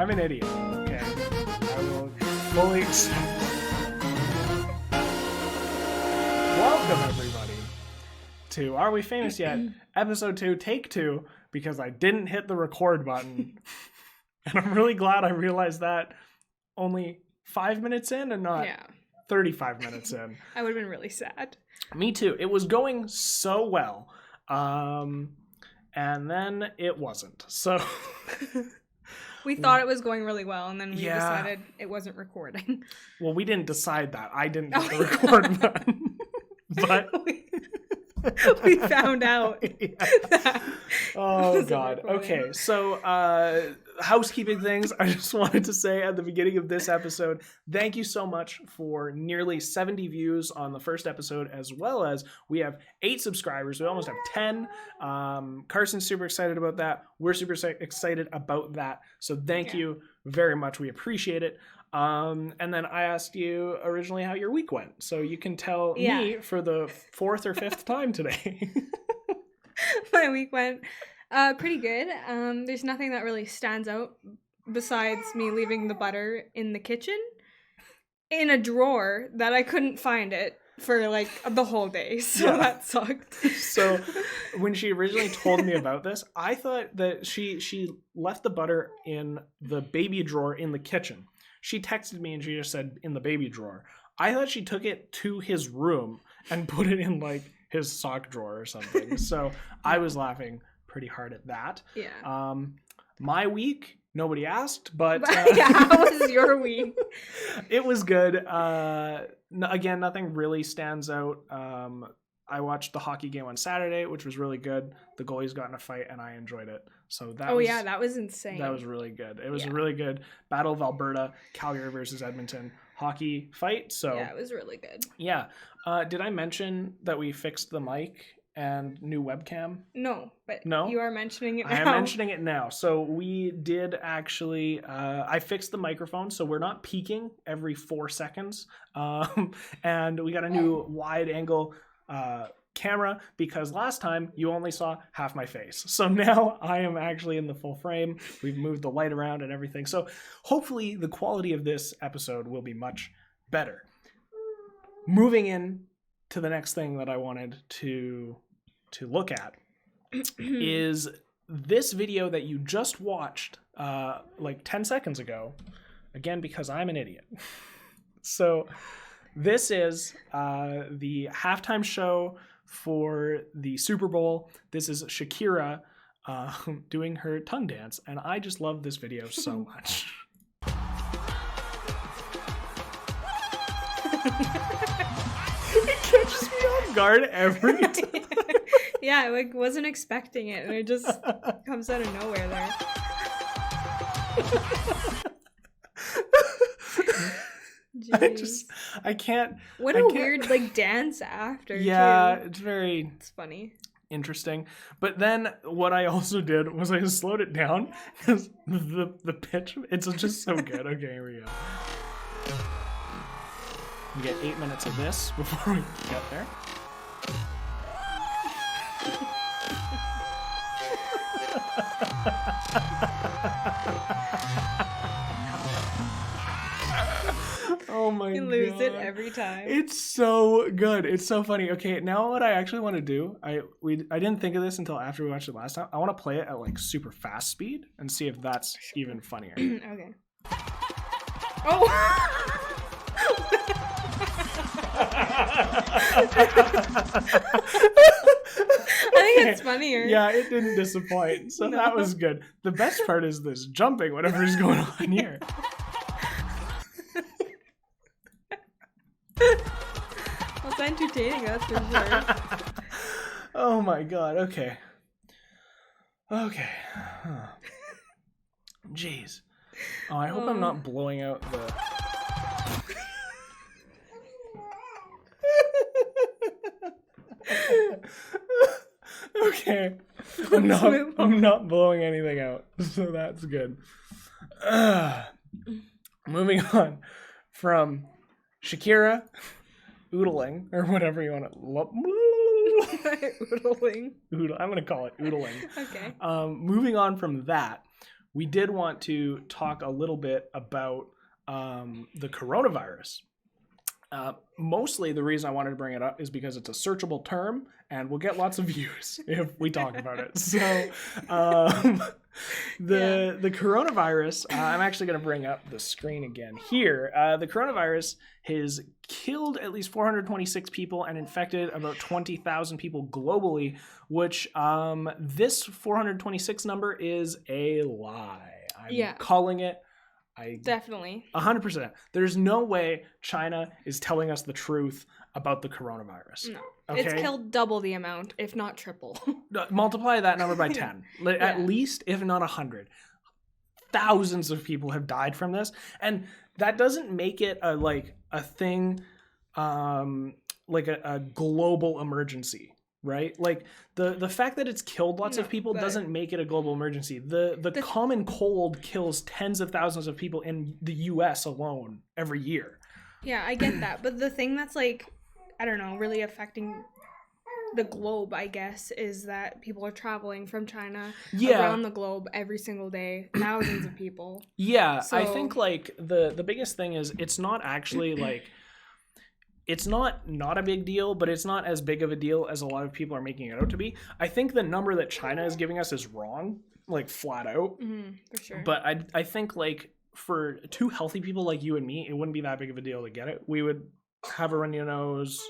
I'm an idiot. Okay. I will fully accept. Welcome, everybody, to Are We Famous Yet? Episode 2, Take 2, because I didn't hit the record button. And I'm really glad I realized that only 5 minutes in and not 35 minutes in. I would have been really sad. Me too. It was going so well. And then it wasn't. So we thought it was going really well, and then we decided it wasn't recording. Well, we didn't decide that. I didn't hit the record button. But we found out. That oh God. Okay, so housekeeping things. I just wanted to say at the beginning of this episode, thank you so much for nearly 70 views on the first episode, as well as we have 8 subscribers. We almost have 10. Carson's super excited about that. We're super excited about that. So thank you very much. We appreciate it. And then I asked you originally how your week went, so you can tell me for the 4th or 5th time today. My week went pretty good. There's nothing that really stands out besides me leaving the butter in the kitchen in a drawer that I couldn't find it for like the whole day, so that sucked. So when she originally told me about this, I thought that she left the butter in the baby drawer in the kitchen. She texted me and she just said in the baby drawer. I thought she took it to his room and put it in like his sock drawer or something. So I was laughing pretty hard at that. Yeah. My week, nobody asked, but how was your week? It was good. Again, nothing really stands out. I watched the hockey game on Saturday, which was really good. The goalies got in a fight, and I enjoyed it. So that that was insane. That was really good. It was a really good Battle of Alberta, Calgary versus Edmonton hockey fight. So yeah, it was really good. Yeah. Did I mention that we fixed the mic and new webcam? No, but no? You are mentioning it now. I am mentioning it now. So we did actually, I fixed the microphone, so we're not peaking every 4 seconds. And we got a new wide angle camera, because last time you only saw half my face. So now I am actually in the full frame. We've moved the light around and everything. So hopefully the quality of this episode will be much better. Moving in to the next thing that I wanted to look at is this video that you just watched like 10 seconds ago, again, because I'm an idiot. So this is the halftime show for the Super Bowl. This is Shakira doing her tongue dance, and I just love this video so much. It catches me off guard every time. Yeah, I like wasn't expecting it, and it just comes out of nowhere there. I can't. What a weird like dance after. Yeah, too. It's funny. Interesting. But then what I also did was I slowed it down because the pitch, it's just so good. Okay, here we go. We get 8 minutes of this before we get there. Oh my god. You lose it every time. It's so good. It's so funny. Okay, now what I actually want to do, I didn't think of this until after we watched it last time. I want to play it at like super fast speed and see if that's even funnier. Okay. Oh! I think it's funnier. Yeah, it didn't disappoint. So that was good. The best part is this jumping, whatever is going on here. Well, it's entertaining, that's for sure. Oh my god, okay. Okay. Huh. Jeez. Oh, I hope I'm not blowing out the... Okay. I'm not blowing anything out, so that's good. Moving on from Shakira oodling, or whatever you want to... Oodling. I'm going to call it oodling. Okay. Moving on from that, we did want to talk a little bit about the coronavirus. Mostly the reason I wanted to bring it up is because it's a searchable term and we'll get lots of views if we talk about it. So the coronavirus, I'm actually going to bring up the screen again here. The coronavirus has killed at least 426 people and infected about 20,000 people globally, which this 426 number is a lie. I'm calling it. Definitely 100%. There's no way China is telling us the truth about the coronavirus. No. Okay? It's killed double the amount, if not triple. Multiply that number by 10. At least, if not 100. Thousands of people have died from this. And that doesn't make it a thing, like a global emergency. Right? Like the fact that it's killed lots of people doesn't make it a global emergency. The common cold kills tens of thousands of people in the US alone every year. Yeah, I get that. But the thing that's really affecting the globe, I guess, is that people are traveling from China around the globe every single day, thousands of people. Yeah, so I think the biggest thing is it's not actually it's not a big deal, but it's not as big of a deal as a lot of people are making it out to be. I think the number that China is giving us is wrong, flat out. For sure. But I think for two healthy people like you and me, it wouldn't be that big of a deal to get it. We would have a runny nose,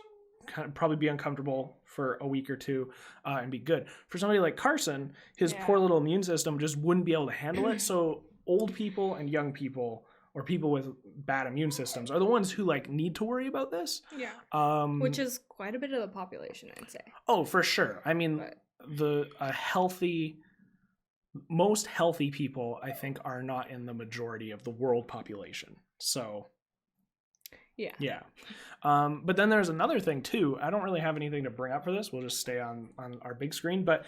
probably be uncomfortable for a week or two, and be good. For somebody like Carson, his poor little immune system just wouldn't be able to handle it. So old people and young people, or people with bad immune systems, are the ones who need to worry about this. Yeah. Which is quite a bit of the population, I'd say. Oh, for sure. I mean, most healthy people, I think, are not in the majority of the world population. So, yeah. But then there's another thing too. I don't really have anything to bring up for this. We'll just stay on our big screen. But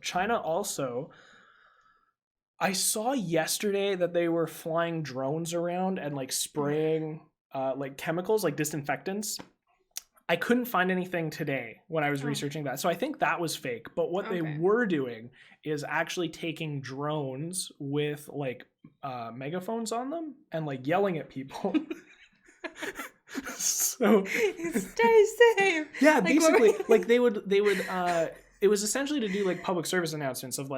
China also, I saw yesterday that they were flying drones around and spraying chemicals, disinfectants. I couldn't find anything today when I was researching that. So I think that was fake. But what they were doing is actually taking drones with megaphones on them and yelling at people. So stay safe. Yeah, basically they would it was essentially to do public service announcements of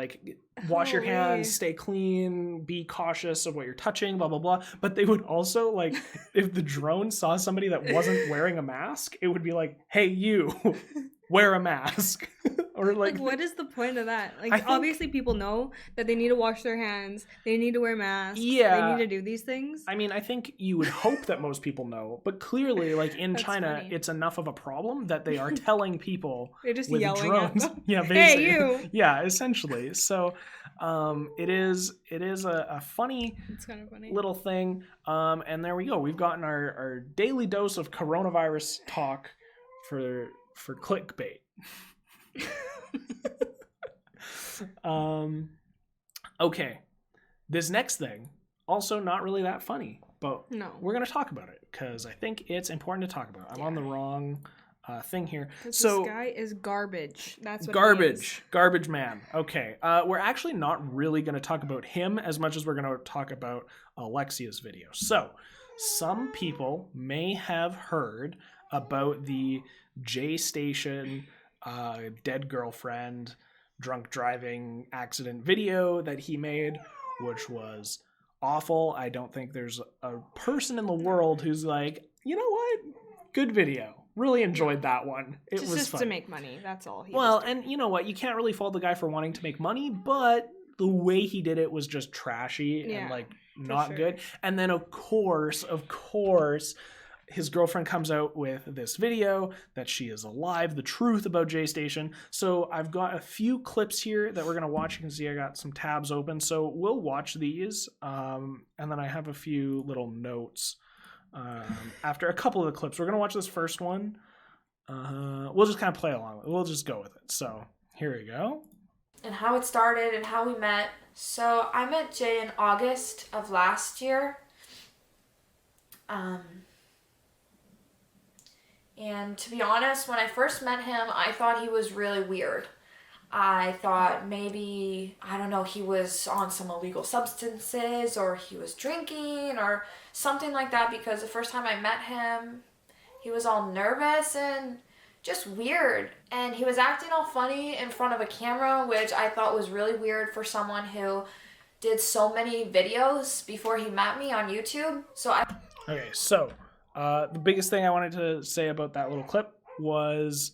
wash your hands, stay clean, be cautious of what you're touching, blah blah blah. But they would also if the drone saw somebody that wasn't wearing a mask, it would be hey, you wear a mask. Or what is the point of that? Obviously people know that they need to wash their hands, they need to wear masks, they need to do these things. I mean, I think you would hope that most people know, but clearly in China funny. It's enough of a problem that they are telling people they're just with yelling drones. at them. Yeah, basically. Hey, you. Yeah, essentially. So it is a funny, it's kind of funny little thing. And there we go. We've gotten our daily dose of coronavirus talk for clickbait. Okay, this next thing, also not really that funny, but we're gonna talk about it because I think it's important to talk about. I'm on the wrong thing here. So this guy is garbage. That's what garbage man. Okay, we're actually not really gonna talk about him as much as we're gonna talk about Alexia's video. So some people may have heard about the Jaystation dead girlfriend drunk driving accident video that he made, which was awful. I don't think there's a person in the world who's you know what, good video, really enjoyed that one. It was just fun. To make money, that's all. And you know what, you can't really fault the guy for wanting to make money, but the way he did it was just trashy and not good. And then of course his girlfriend comes out with this video that she is alive, the truth about Jaystation. So I've got a few clips here that we're going to watch. You can see I got some tabs open. So we'll watch these. And then I have a few little notes after a couple of the clips. We're going to watch this first one. We'll just kind of play along. We'll just go with it. So here we go. And how it started and how we met. So I met Jay in August of last year. And to be honest, when I first met him, I thought he was really weird. I thought maybe, I don't know, he was on some illegal substances or he was drinking or something like that, because the first time I met him, he was all nervous and just weird. And he was acting all funny in front of a camera, which I thought was really weird for someone who did so many videos before he met me on YouTube. Okay, so the biggest thing I wanted to say about that little clip was,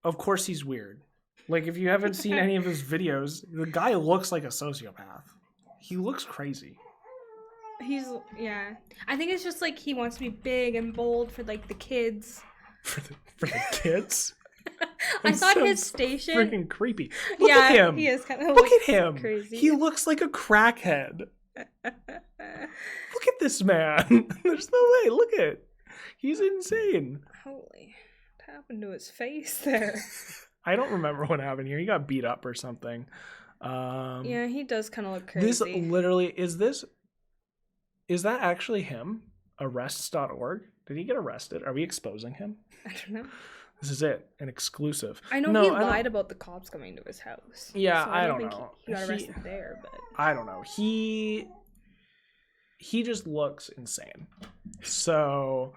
of course he's weird. Like, if you haven't seen any of his videos, the guy looks like a sociopath. He looks crazy. Yeah. I think it's just like he wants to be big and bold for like the kids. For the kids? I thought his station. Freaking creepy. Look at him. He is kind of Look at him. Crazy. He looks like a crackhead. Look at this man. There's no way. Look at. He's insane. Holy. What happened to his face there? I don't remember what happened here. He got beat up or something. Yeah, he does kind of look crazy. This literally is that actually him? Arrests.org? Did he get arrested? Are we exposing him? I don't know. This is it, an exclusive. I know he lied about the cops coming to his house. Yeah, so I don't think know. He got arrested there, but I don't know. He just looks insane. So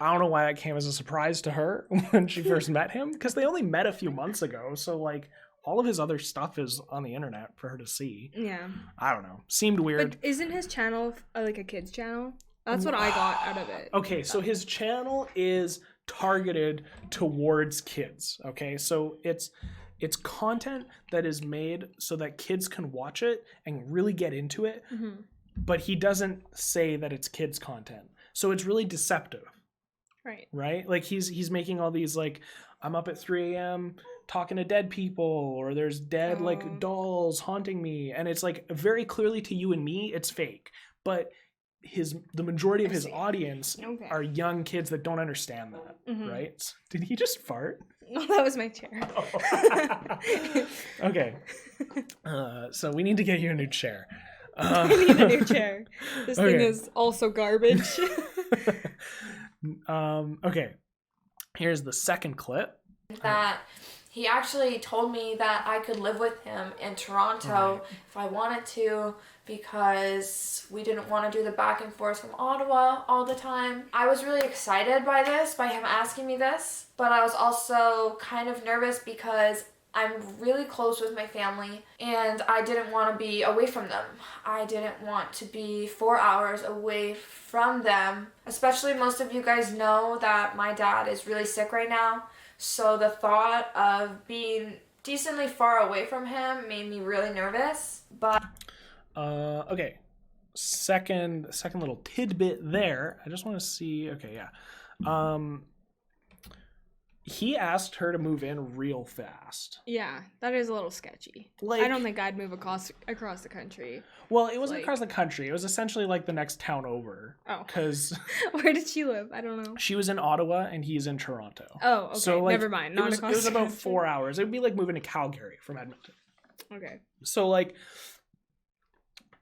I don't know why that came as a surprise to her when she first met him, because they only met a few months ago. So like all of his other stuff is on the internet for her to see. yeah. I don't know. Seemed weird. But isn't his channel like a kid's channel? That's what I got out of it. Okay, so his channel is targeted towards kids. Okay, so it's content that is made so that kids can watch it and really get into it. Mm-hmm. But he doesn't say that it's kids content, so it's really deceptive. Right? Like he's making all these like, I'm up at 3 a.m. talking to dead people, or there's dead like dolls haunting me, and it's like very clearly to you and me it's fake, but the majority of his audience are young kids that don't understand that. Mm-hmm. Right? Did he just fart? No, that was my chair. Oh. Okay. So we need to get you a new chair. I need a new chair. This thing is also garbage. Okay. Here's the second clip. That he actually told me that I could live with him in Toronto if I wanted to, because we didn't want to do the back and forth from Ottawa all the time. I was really excited by him asking me this, but I was also kind of nervous because I'm really close with my family and I didn't want to be away from them. I didn't want to be 4 hours away from them. Especially, most of you guys know that my dad is really sick right now. So the thought of being decently far away from him made me really nervous. But okay. Second little tidbit there. I just want to see. Okay, yeah. He asked her to move in real fast. Yeah, that is a little sketchy. Like, I don't think I'd move across the country. Well, it wasn't across the country. It was essentially like the next town over. Oh. Because where did she live? I don't know. She was in Ottawa and he's in Toronto. Oh, okay. So, like, never mind. Not it was about 4 hours. It would be like moving to Calgary from Edmonton. Okay. So, like,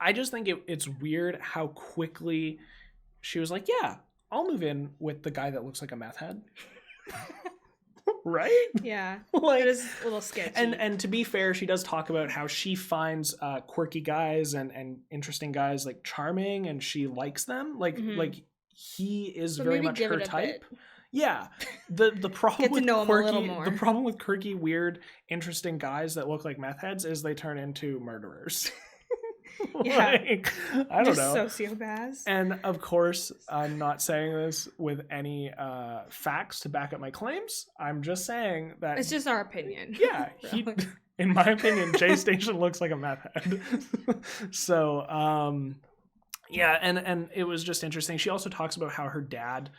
I just think it's weird how quickly she was like, yeah, I'll move in with the guy that looks like a meth head. Right? Yeah. Like, it is a little sketchy. And to be fair, she does talk about how she finds quirky guys and interesting guys like charming, and she likes them. Like he is very much her type. Yeah. The problem with the problem with quirky, weird, interesting guys that look like meth heads is they turn into murderers. Yeah. Like, I don't know. Sociopaths. And of course, I'm not saying this with any facts to back up my claims. I'm just saying that it's just our opinion. Yeah, in my opinion, Jaystation looks like a meth head. So, yeah, and it was just interesting. She also talks about how her dad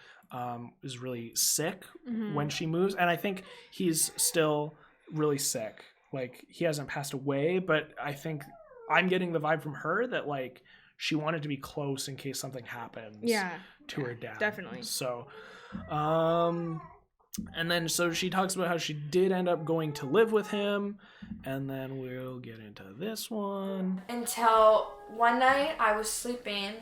is really sick when she moves, and I think he's still really sick. Like, he hasn't passed away, but I think I'm getting the vibe from her that, like, she wanted to be close in case something happens to her dad. Definitely. So, and then so she talks about how she did end up going to live with him, and then we'll get into this one. Until one night I was sleeping,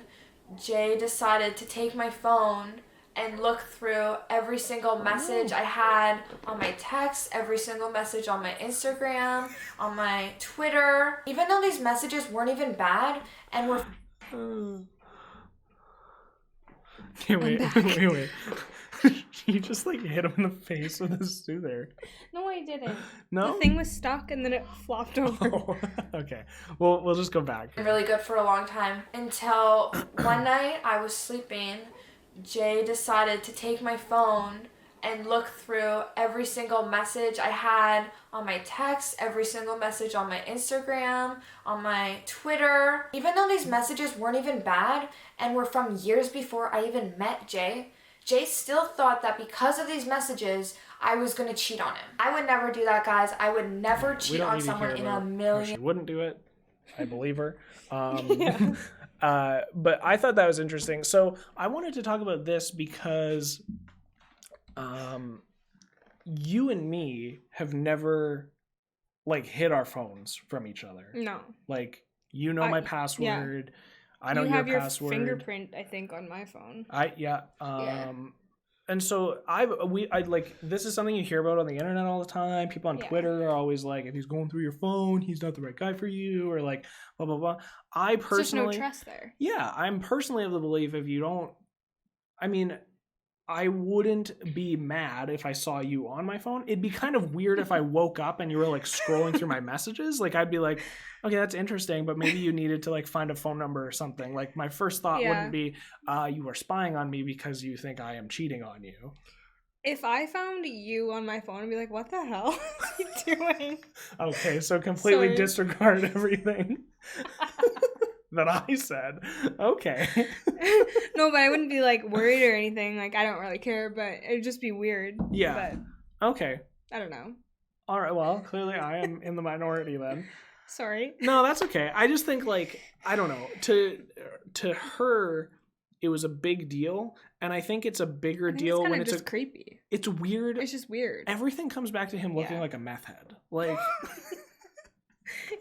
Jay decided to take my phone and look through every single message I had on my text, every single message on my Instagram, on my Twitter, even though these messages weren't even bad and were... Wait. You just like hit him in the face with a soother. No, I didn't. No? The thing was stuck and then it flopped over. Oh, okay. Well, we'll just go back. really good for a long time until one night I was sleeping. Jay decided to take my phone and look through every single message I had on my text, every single message on my Instagram, on my Twitter. Even though these messages weren't even bad and were from years before I even met Jay, Jay still thought that because of these messages, I was going to cheat on him. I would never do that, guys. I would never cheat on someone in a million... She wouldn't do it. I believe her. But I thought that was interesting. So I wanted to talk about this because you and me have never like hid our phones from each other. No. Like, you know my password. Yeah. I know you have your password. Fingerprint, I think, on my phone. And so I like, this is something you hear about on the internet all the time. People on Twitter are always like, if he's going through your phone, he's not the right guy for you, or like blah blah blah. I personally, there's no trust there. Yeah, I'm personally of the belief if you don't, I mean, I wouldn't be mad if I saw you on my phone. It'd be kind of weird if I woke up and you were like scrolling through my messages. Like, I'd be like, okay, that's interesting, but maybe you needed to like find a phone number or something. Like, my first thought wouldn't be, you are spying on me because you think I am cheating on you. If I found you on my phone, I'd be like, what the hell are you doing? Okay, so completely disregard everything that I said. Okay. No, but I wouldn't be like worried or anything. Like, I don't really care, but it'd just be weird. Yeah. But, okay. I don't know. All right. Well, clearly I am in the minority then. Sorry. No, that's okay. I just think like, I don't know, to her, it was a big deal. And I think it's a bigger deal when it's just creepy. It's weird. It's just weird. Everything comes back to him looking like a meth head. Like,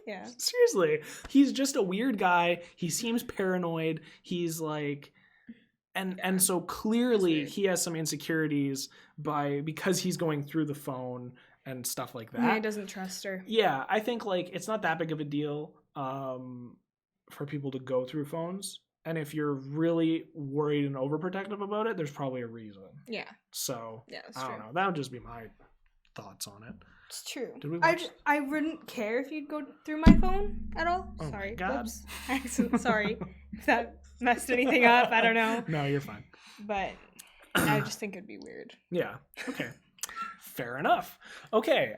yeah. Seriously, he's just a weird guy. He seems paranoid. He's like, and so clearly he has some insecurities because he's going through the phone and stuff like that. Yeah, he doesn't trust her. Yeah, I think like it's not that big of a deal for people to go through phones. And if you're really worried and overprotective about it, there's probably a reason. Yeah. So that's I don't know. That would just be my thoughts on it. It's true. Did we I wouldn't care if you'd go through my phone at all. Oh Sorry. My God. Whoops. Sorry if that messed anything up. I don't know. No, you're fine. But I just think it'd be weird. Yeah. Okay. Fair enough. Okay.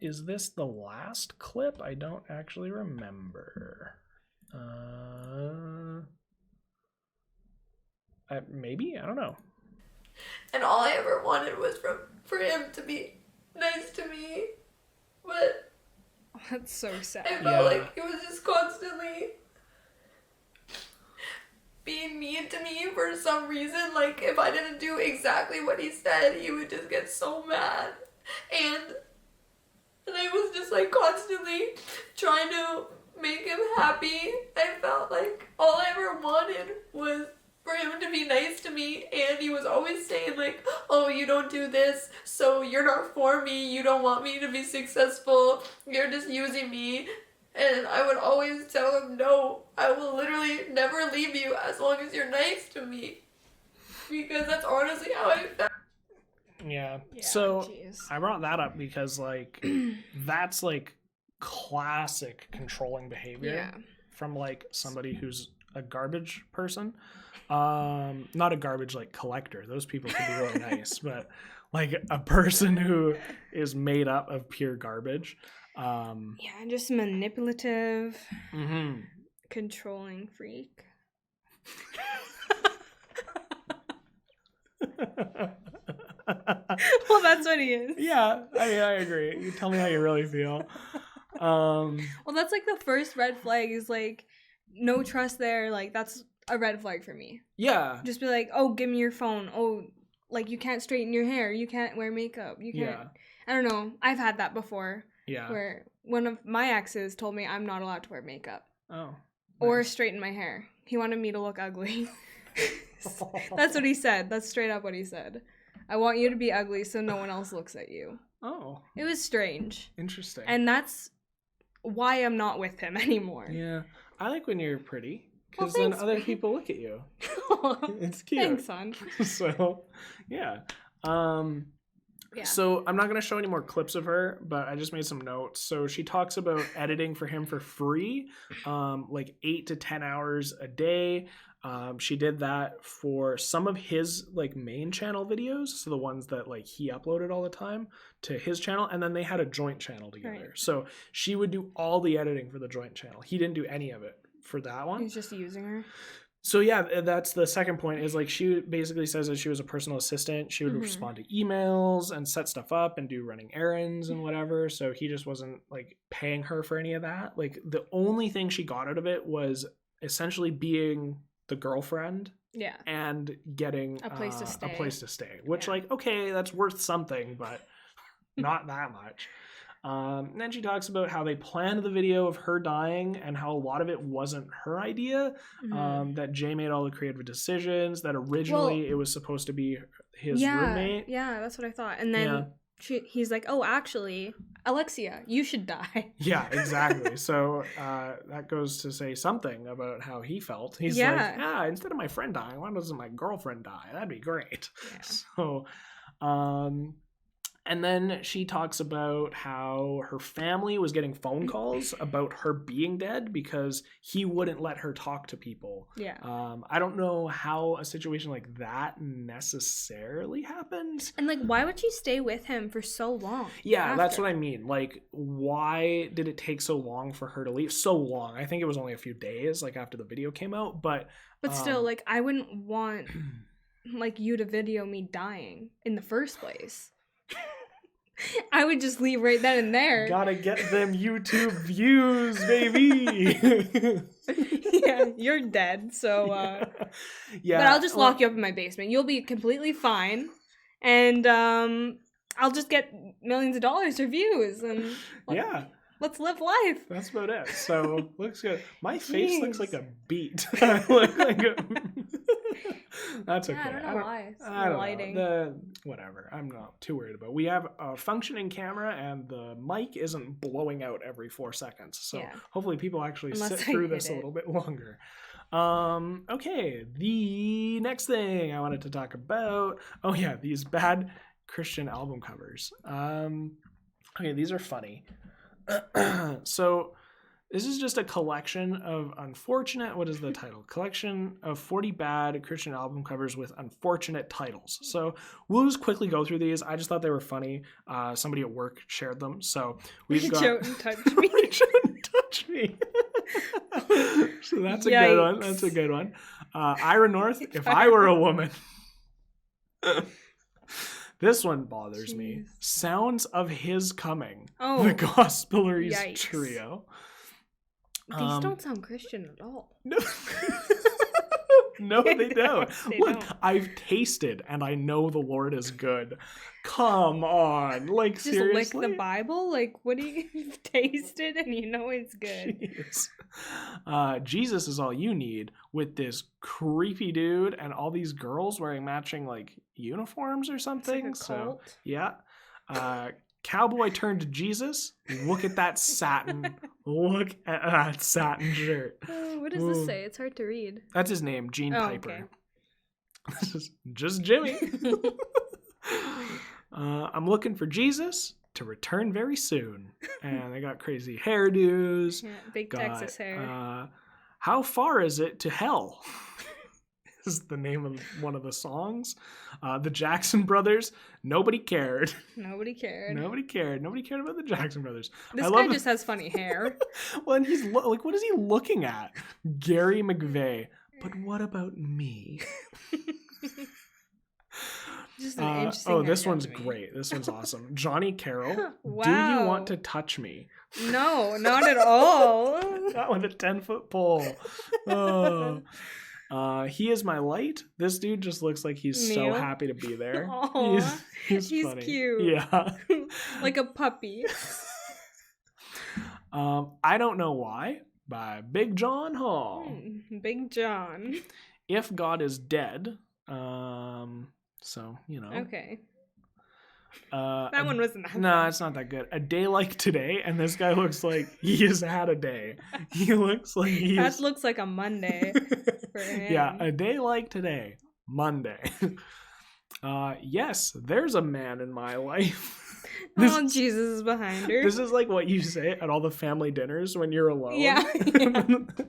Is this the last clip? I don't actually remember. Maybe, I don't know. And all I ever wanted was for him to be nice to me, but that's so sad. I felt like he was just constantly being mean to me for some reason. Like, if I didn't do exactly what he said, he would just get so mad, and I was just like constantly trying to make him happy. I felt like all I ever wanted was for him to be nice to me, and he was always saying like, oh, you don't do this, so you're not for me, you don't want me to be successful, you're just using me. And I would always tell him, no, I will literally never leave you as long as you're nice to me, because that's honestly how I felt. Yeah, so I brought that up because like that's like classic controlling behavior from like somebody who's a garbage person. Not a garbage like collector, those people can be really nice, but like a person who is made up of pure garbage. Just manipulative, controlling freak. Well, that's what he is. Yeah, I mean, I agree. You tell me how you really feel. Well, that's like the first red flag is like no trust there. Like, that's a red flag for me. Yeah. Just be like, oh, give me your phone. Oh, like, you can't straighten your hair. You can't wear makeup. You can't. Yeah. I don't know. I've had that before. Yeah. Where one of my exes told me I'm not allowed to wear makeup. Oh. Nice. Or straighten my hair. He wanted me to look ugly. That's what he said. That's straight up what he said. I want you to be ugly so no one else looks at you. Oh, It was strange. interesting. And that's why I'm not with him anymore. Yeah, I like when you're pretty. Well, Because then thanks, other man. people look at you. It's cute. Thanks, son. So, yeah. Yeah. So I'm not going to show any more clips of her, but I just made some notes. So she talks about editing for him for free, like 8 to 10 hours a day. She did that for some of his like main channel videos, so the ones that like he uploaded all the time to his channel, and then they had a joint channel together. Right. So she would do all the editing for the joint channel. He didn't do any of it for that one. He's just using her. So yeah, that's the second point, is like she basically says that she was a personal assistant. She would Mhm. respond to emails and set stuff up and do running errands and whatever. So he just wasn't like paying her for any of that. Like the only thing she got out of it was essentially being the girlfriend Yeah. and getting A place to stay. A place to stay, which Yeah. like, okay, that's worth something, but not that much. And then she talks about how they planned the video of her dying and how a lot of it wasn't her idea. Mhm. That Jay made all the creative decisions, that originally it was supposed to be his roommate. Yeah, that's what I thought. And then he's like, oh, actually, Alexia, you should die. Yeah, exactly. So that goes to say something about how he felt. He's Yeah. like, instead of my friend dying, why doesn't my girlfriend die? That'd be great. Yeah. So, and then she talks about how her family was getting phone calls about her being dead because he wouldn't let her talk to people. Yeah. I don't know how a situation like that necessarily happens. And like, why would she stay with him for so long? Yeah, that's what I mean. Like, why did it take so long for her to leave? So long. I think it was only a few days, like after the video came out. But still, like, I wouldn't want like you to video me dying in the first place. I would just leave right then and there. Gotta get them YouTube views, baby. Yeah, you're dead. So, yeah. But I'll just lock you up in my basement. You'll be completely fine, and I'll just get millions of dollars for views, and let's live life. That's about it. So looks good. My face looks Jeez. like a beet. I look like a... That's okay. Yeah, I don't know why. It's I the don't lighting. know. Whatever. I'm not too worried about it. We have a functioning camera and the mic isn't blowing out every 4 seconds. So Yeah. hopefully people actually Unless sit I through hit this a it. little bit longer. Okay. The next thing I wanted to talk about. Oh yeah, these bad Christian album covers. Okay, these are funny. So this is just a collection of unfortunate, what is the title? Collection of 40 bad Christian album covers with unfortunate titles. So we'll just quickly go through these. I just thought they were funny. Somebody at work shared them. So we've got... Reach out and touch me. Reach out and touch me. So that's a good one. That's a good one. Ira North, if I were a woman. This one bothers me. Sounds of His Coming. Oh. The Gospelers Yikes. Trio. These don't sound Christian at all. No, no, they don't. They Look, don't. I've tasted and I know the Lord is good. Come on, like Just seriously. lick the Bible? Like, what do you taste it and you know it's good? Jeez. Jesus is all you need, with this creepy dude and all these girls wearing matching like uniforms or something. It's like a cult. Yeah. Cowboy turned to Jesus. Look at that satin. Look at that satin shirt. What does this say? It's hard to read. That's his name, Gene Piper. Okay. This is just Jimmy. I'm looking for Jesus to return very soon. And they got crazy hairdos. Yeah, big Texas hair. How far is it to hell? Is the name of one of the songs. The Jackson Brothers. Nobody cared. Nobody cared. Nobody cared. Nobody cared about the Jackson Brothers. This guy just has funny hair. Well, and he's like, what is he looking at? Gary McVeigh. But what about me? Just an interesting this haircut one's to me. great. This one's awesome. Johnny Carroll. Wow. Do you want to touch me? No, not at all. That one, a 10-foot pole. Oh. He is my light. This dude just looks like he's so Neil? happy to be there. Aw, he's funny. cute. Yeah. Like a puppy. I Don't Know Why by Big John Hall. Big John. if God is dead, so, you know. Okay. That one wasn't that No, bad. it's not that good. A day like today, and this guy looks like he has had a day. He looks like he That is... looks like a Monday for him. Yeah, a day like today, Monday. Yes, there's a man in my life. Oh, Jesus is behind her. This is like what you say at all the family dinners when you're alone. Yeah.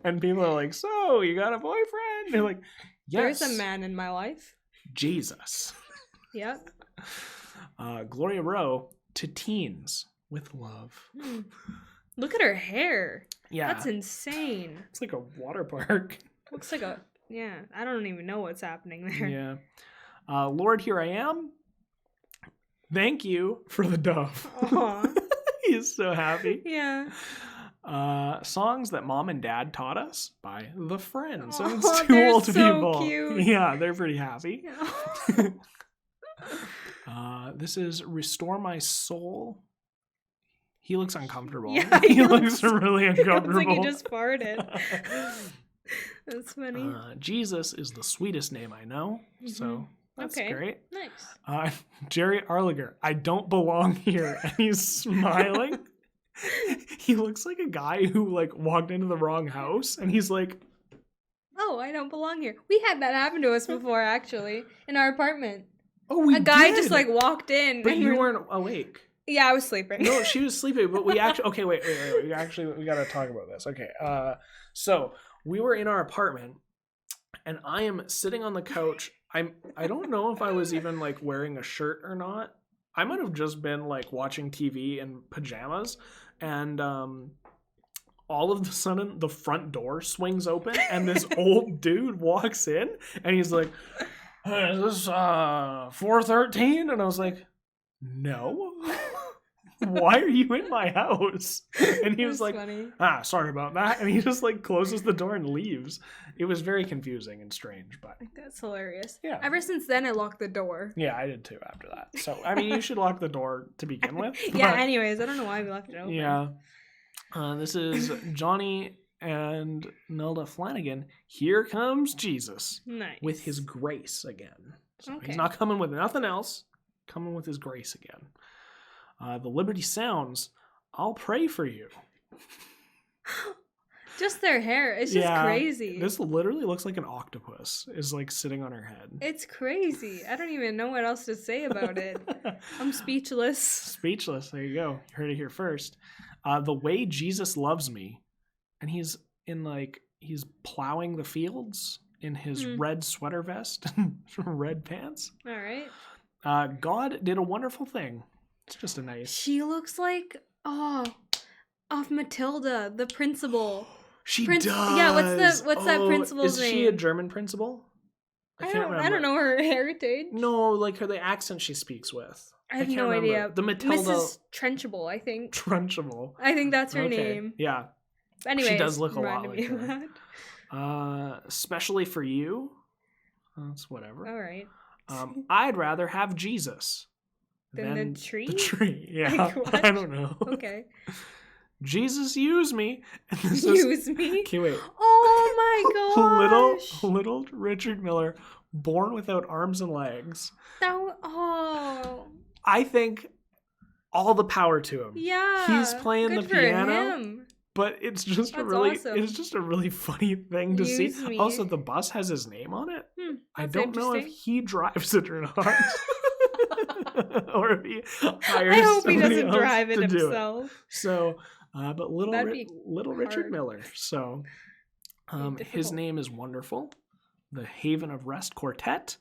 And people are like, so, you got a boyfriend? You're like, yes. There's a man in my life. Jesus. Yep. Gloria Rowe, to teens with love. Look at her hair. Yeah. That's insane. It's like a water park. Looks like a... Yeah, I don't even know what's happening there. Yeah. Lord, here I am. Thank you for the dove. Aw. He's so happy. Yeah. Songs that mom and dad taught us by the Friends. So Aw, it's two they're old so people. cute. Yeah, they're pretty happy. Yeah. This is Restore My Soul. He looks uncomfortable. Yeah, he looks really It uncomfortable. looks like he just farted. That's funny. Jesus is the sweetest name I know. So that's Okay. great. Nice. Jerry Arliger, I don't belong here. And he's smiling. He looks like a guy who like walked into the wrong house and he's like, Oh, I don't belong here. We had that happen to us before, actually, in our apartment. oh, we A guy did. just like walked in. But and you we're- weren't awake. Yeah, I was sleeping. No, she was sleeping, but we actually, okay, wait. We got to talk about this. Okay. So we were in our apartment and I am sitting on the couch. I don't know if I was even like wearing a shirt or not. I might have just been like watching TV in pajamas and all of a sudden the front door swings open and this old dude walks in and he's like, hey, is this 413? And I was like, no. Why are you in my house? And he was That's like, funny. sorry about that. And he just like closes the door and leaves. It was very confusing and strange, but That's hilarious. yeah. Ever since then, I locked the door. Yeah, I did too after that. So, I mean, you should lock the door to begin with. Yeah, but- anyways, I don't know why we left it open. yeah. This is Johnny and Nelda Flanagan. Here comes Jesus Nice. with his grace again. So Okay. he's not coming with nothing else, coming with his grace again. The Liberty Sounds, I'll pray for you. Just their hair. It's just Yeah, crazy. This literally looks like an octopus is like sitting on her head. It's crazy. I don't even know what else to say about it. I'm speechless. Speechless. There you go. You heard it here first. The Way Jesus Loves Me. And he's plowing the fields in his red sweater vest and red pants. All right. God did a wonderful thing. It's just a nice. She looks like, off Matilda, the principal. She Prince- does. yeah, what's that principal's Is she a name? German principal? I don't know her heritage. No, like the accent she speaks with. I have can't no remember. idea. The Matilda Mrs. Trenchable, I think. Trunchable. I think that's her Okay. name. Yeah. Anyways, does look a lot reminded like me of her. that. Especially for you. That's whatever. All right. I'd rather have Jesus Than the than tree? The tree. Yeah. Like what? I don't know. Okay. Jesus, use me. And this Use me. Okay, wait. Oh my gosh. Little Richard Miller, born without arms and legs. Oh. I think all the power to him. Yeah. He's playing Good the for piano. him. But it's just That's awesome. it's just a really funny thing to see. Use me. Also, the bus has his name on it. I that's don't know if interesting. he drives it or not. Or if he hires I hope he somebody doesn't else drive it to do himself. So, but That'd be little Richard hard. Miller. So, his difficult. name is Wonderful. The Haven of Rest Quartet.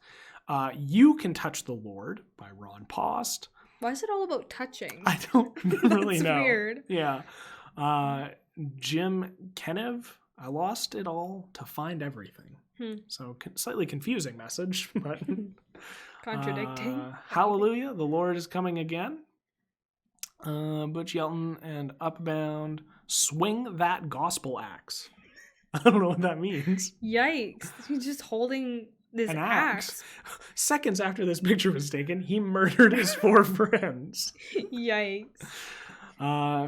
You Can Touch the Lord by Ron Post. Why is it all about touching? I don't really That's know. weird. Yeah. Jim Kenev. I lost it all to find everything. So slightly confusing message, but Contradicting. Hallelujah, the Lord is coming again. Butch Yelton and Upbound. Swing That Gospel Axe. I don't know what that means. Yikes. He's just holding this An axe. Seconds after this picture was taken, he murdered his 4 friends. Yikes.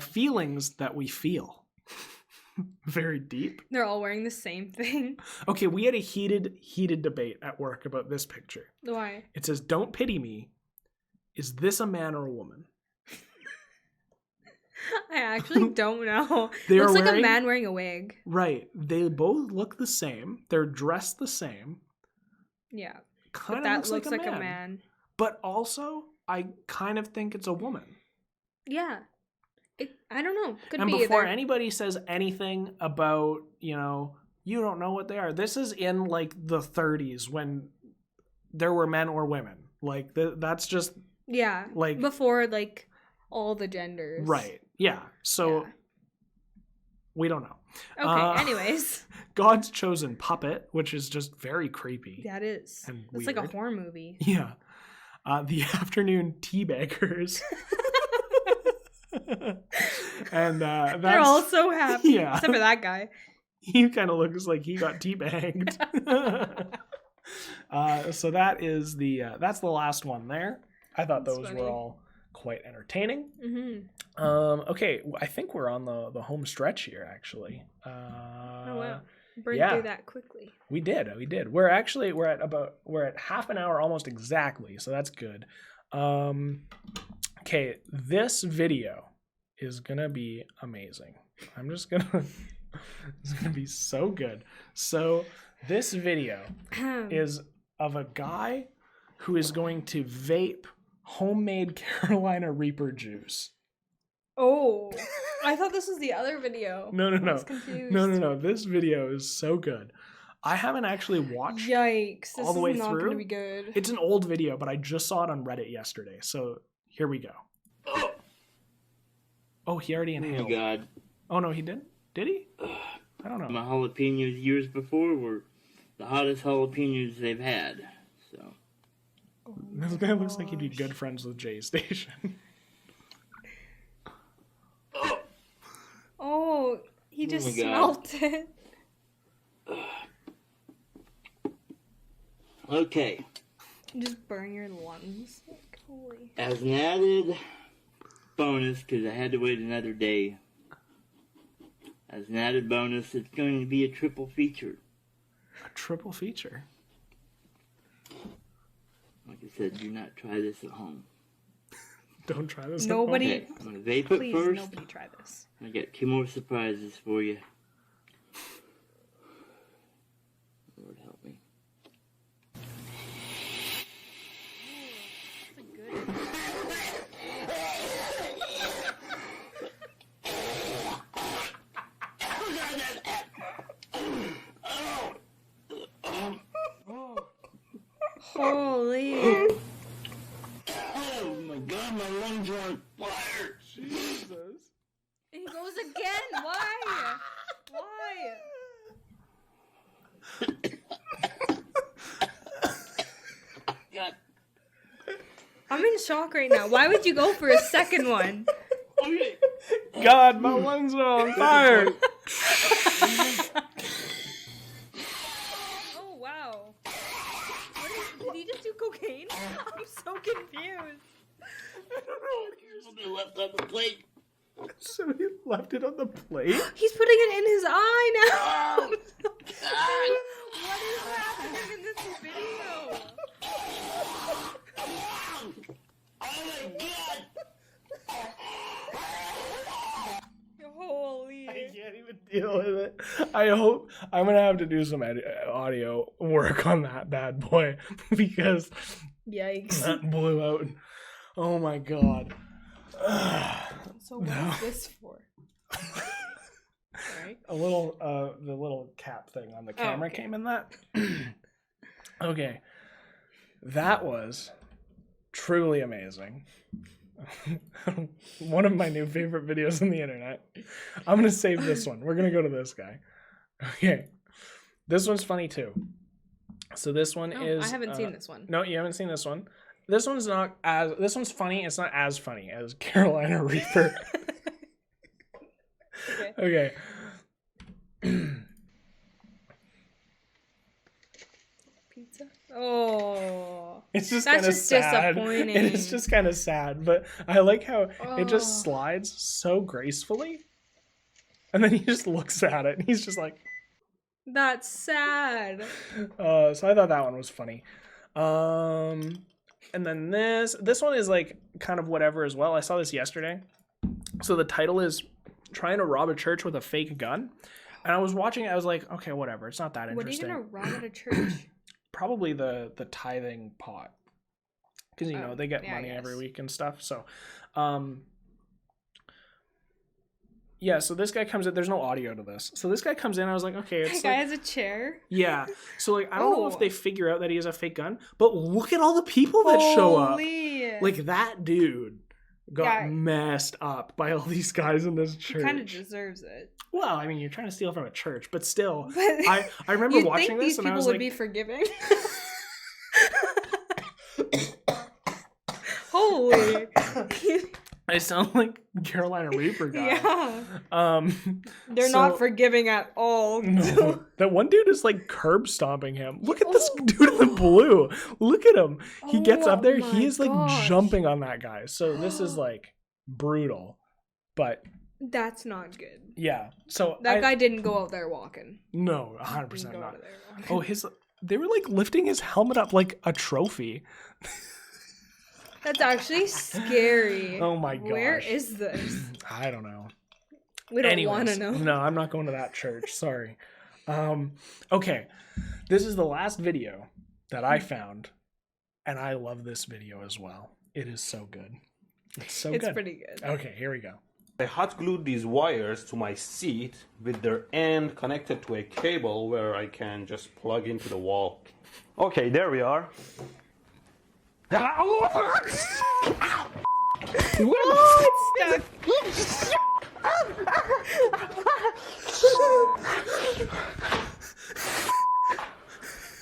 Feelings That We Feel very deep. They're all wearing the same thing. Okay, we had a heated debate at work about this picture. Why? It says, "Don't pity me. Is this a man or a woman?" I actually don't know. They Looks are like a wearing- man wearing a wig. Right. They both look the same. They're dressed the same. Yeah. Kind But of that looks like a man. But also, I kind of think it's a woman. Yeah. I don't know. Could And be before either. anybody says anything about, you don't know what they are. This is in like the 30s when there were men or women. Like that's just Yeah. like Before like all the genders. right. Yeah. So Yeah. we don't know. Okay, anyways. God's chosen puppet, which is just very creepy. That is. And It's like a weird. horror movie. Yeah. The afternoon teabaggers. And that's, They're all so happy. Yeah. Except for that guy. he kind of looks like he got teabagged. So that's the last one there. I thought That's those funny. were all quite entertaining. Mm-hmm. Okay, I think we're on the home stretch here actually. Oh wow. Burned yeah. through that quickly. We did. We're at half an hour almost exactly, so that's good. Okay, this video is gonna be amazing. It's gonna be so good. So this video is of a guy who is going to vape homemade Carolina Reaper juice. Oh. I thought this was the other video. No. I was confused. No. This video is so good. I haven't actually watched Yikes. This all the way is not through. going to be good. It's an old video, but I just saw it on Reddit yesterday. So here we go. Oh, he already Oh inhaled. my god. Oh no, he didn't. Did he? I don't know. My jalapenos years before were the hottest jalapenos they've had. So This guy looks like he'd be good friends with Jaystation. Oh, he just my God. smelt it. okay. Just burn your lungs. Like, holy. As an added bonus, because I had to wait another day. As an added bonus, it's going to be a triple feature. A triple feature. Like I said, do not try this at home. Don't try this. at Nobody- Okay, I'm going to vape it Please, first. nobody try this. I got 2 more surprises for you. Lord help me. Holy. Oh my god, my lungs are on fire! Jesus. He goes again. Why? Why? God. I'm in shock right now. Why would you go for a second one? Okay. God, my lungs are on fire. Oh, wow. Did he just do cocaine? I'm so confused. Somebody left on the plate. Somebody left it on the plate. He's putting it in his eye now. Ah. What is happening in this video? Oh my god! Holy. I can't even deal with it. I hope I'm gonna have to do some audio work on that bad boy because Yikes. that blew out. Oh my god. So what No. is this for? Right? A little the little cap thing on the camera okay. came in that. Okay. That was truly amazing. One of my new favorite videos on the internet. I'm gonna save this one. We're gonna go to this guy. Okay. This one's funny too. So this one Oh, is I haven't seen this one. No, you haven't seen this one. This one's funny. It's not as funny as Carolina Reaper. Okay. Okay. Pizza? Oh. It's just That's kind of just sad. disappointing. It's just kind of sad, but I like how it Oh. just slides so gracefully. And then he just looks at it and he's just like, That's sad. so I thought that one was funny. And then this one is like kind of whatever as well. I saw this yesterday. So the title is Trying to Rob a Church with a Fake Gun. And I was watching it, I was like, okay, whatever. It's not that interesting. What are you gonna rob at a church? Probably the tithing pot. Because, you know, they get money I every guess. week and stuff. So, yeah, so this guy comes in. There's no audio to this. So this guy comes in. I was like, okay, That it's guy like, has a chair. yeah. So like, I don't know if Oh. they figure out that he has a fake gun, but look at all the people that show up. Holy. Like that dude got Yeah. messed up by all these guys in this church. kind of deserves it. Well, I mean, you're trying to steal from a church, but still, But I remember you'd watching think this these and I people was would like, be forgiving. Holy. I sound like Carolina Reaper guy. Yeah. They're So- not forgiving at all. No, that one dude is like curb stomping him. Look at this dude in the blue. Look at him. He gets up there. Oh He my is like gosh. jumping on that guy. So this is like brutal. But That's not good. yeah. So That guy didn't go out there walking. No, Didn't 100% go not. out there walking. Oh, they were like lifting his helmet up like a trophy. That's actually scary. Oh my gosh. Where is this? I don't know. We don't Anyways, want to know. No, I'm not going to that church. Sorry. Okay. This is the last video that I found, and I love this video as well. It is so good. It's so It's good. pretty good. Okay, here we go. I hot glued these wires to my seat with their end connected to a cable where I can just plug into the wall. Okay, there we are. Oh, it's stuck.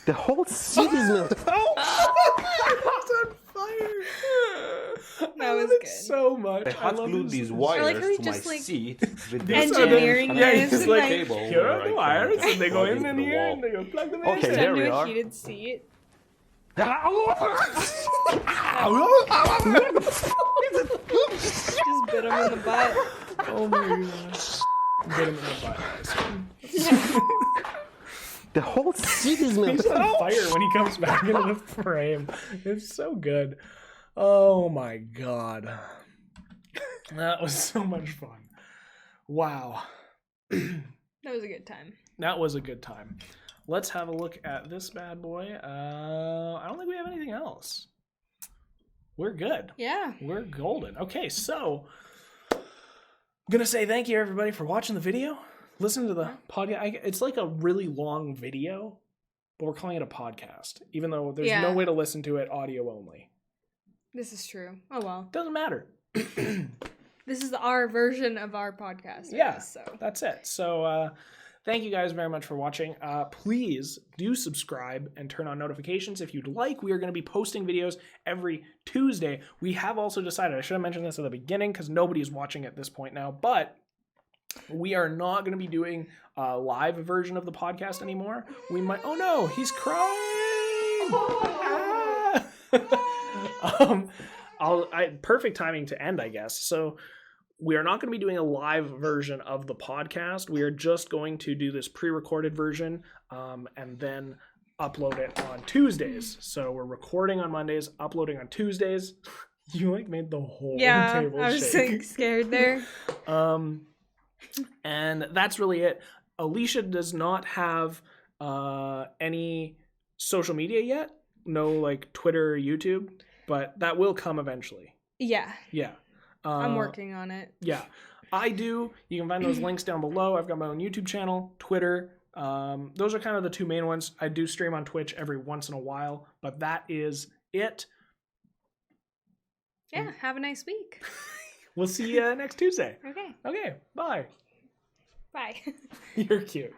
The whole seat is melted. It's on fire. That was it good. so much. I hot love glued his- these like wires how he to my just, like, seat with their engineering end Yeah, connected he's to like, the cable here where are I the can wires, just and they go plug in into the here, wall. and they go plug them in. Okay, Turned there into we a are. heated seat. Just bit him in the butt. Oh my gosh. Get him in the butt. The whole seat is He's melted. on fire when he comes back into the frame. It's so good. Oh my god. That was so much fun. Wow. That was a good time. That was a good time. Let's have a look at this bad boy. I don't think we have anything else. We're good. Yeah. We're golden. Okay, so I'm gonna say thank you everybody for watching the video. Listen to the podcast. It's like a really long video, but we're calling it a podcast, even though there's no Yeah. way to listen to it audio only. This is true. Oh well. Doesn't matter. This is our version of our podcast. I Yeah. guess, so That's it. So thank you guys very much for watching. Please do subscribe and turn on notifications if you'd like. We are going to be posting videos every Tuesday. We have also decided, I should have mentioned this at the beginning because nobody is watching at this point now, but we are not going to be doing a live version of the podcast anymore. We might, oh no, he's crying. Perfect timing to end, I guess. So we are not going to be doing a live version of the podcast. We are just going to do this pre-recorded version and then upload it on Tuesdays. So we're recording on Mondays, uploading on Tuesdays. You like made the whole yeah, table I was shake. like scared there. And that's really it. Alicia does not have any social media yet. No like Twitter or YouTube, but that will come eventually. Yeah, Yeah. I'm working on it. Yeah, I do. You can find those links down below. I've got my own YouTube channel, Twitter. Those are kind of the two main ones. I do stream on Twitch every once in a while, but that is it. Yeah, have a nice week. We'll see you next Tuesday. Okay, Okay, bye. bye. You're cute.